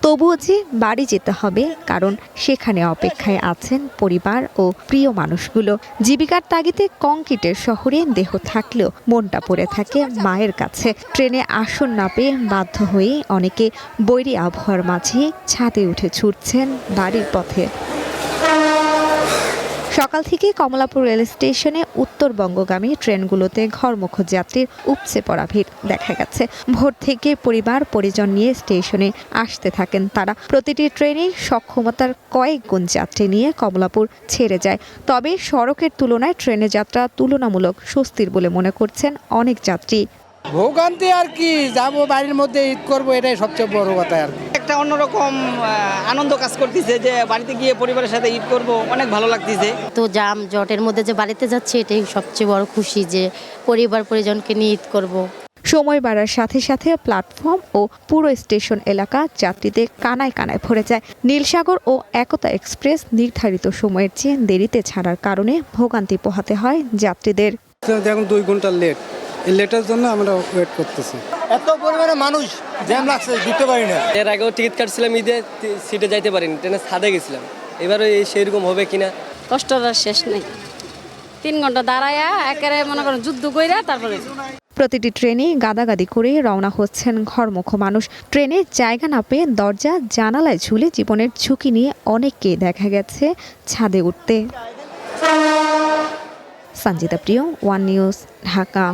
তবুও যে বাড়ি যেতে হবে, কারণ সেখানে অপেক্ষায় আছেন পরিবার ও প্রিয় মানুষগুলো। জীবিকার তাগিদে কংক্রিটের শহরে দেহ থাকলেও মনটা পড়ে থাকে মায়ের কাছে। ট্রেনে আসন না পেয়ে বাধ্য হয়ে অনেকে বৈরী আবহাওয়ার মাঝে ছাদে উঠে ছুটছেন বাড়ির পথে। সকাল থেকে কমলাপুর রেল স্টেশনে উত্তরবঙ্গগামী ট্রেনগুলোতে ঘরমুখ যাত্রীর উপচে পড়া ভিড় দেখা গেছে। ভোর থেকে পরিবার পরিজন নিয়ে স্টেশনে আসতে থাকেন তারা। প্রতিটি ট্রেনেই সক্ষমতার কয়েক গুণ যাত্রী নিয়ে কমলাপুর ছেড়ে যায়। তবে সড়কের তুলনায় ট্রেনে যাত্রা তুলনামূলক স্বস্তির বলে মনে করছেন অনেক যাত্রী। ভোগান্তি আর কি, যাবো বাড়ির মধ্যে ঈদ করবো, এটাই সবচেয়ে বড় কথা আর কি। একটা অন্যরকম আনন্দ কাজ করতেছে যে বাড়িতে গিয়ে পরিবারের সাথে ঈদ করব, অনেক ভালো লাগতেছে। তো জাম জটের মধ্যে যে বাড়িতে যাচ্ছি এটাই সবচেয়ে বড় খুশি যে পরিবার পরিজনকে নিয়ে ঈদ করব। সময় বাড়ার সাথে সাথে প্ল্যাটফর্ম ও পুরো স্টেশন এলাকা যাত্রীদের কানায় কানায় ভরে যায়। নীলসাগর ও একতা এক্সপ্রেস নির্ধারিত সময়ের চেয়ে দেরিতে ছাড়ার কারণে ভোগান্তি পোহাতে হয় যাত্রীদের। এখন 2 ঘন্টা লেট, এই লেটের জন্য আমরা ওয়েট করতেছি। এত পরিমাণে মানুষ জ্যাম লাগছে, দিতে পারি না। এর আগেও টিকিট কাটছিলাম, ঈদে সিটে যাইতে পারিনি, ট্রেনে ছাদে গেছিলাম। এবারও সেরকম হবে কিনা কষ্টটা শেষ নেই। 3 ঘন্টা দাঁড়ায়া একেবারে মনে করেন যুদ্ধ কইরা তারপরে। প্রতিটি ট্রেনে গাদাগাদি করে রওনা হচ্ছেন ঘরমুখ মানুষ। ট্রেনে জায়গা না পেয়ে দরজা জানালায় ঝুলে জীবনের ঝুঁকি নিয়ে অনেককে দেখা গেছে ছাদে উঠতে। সঞ্জিতা প্রিয়, ওয়ান নিউজ, ঢাকা।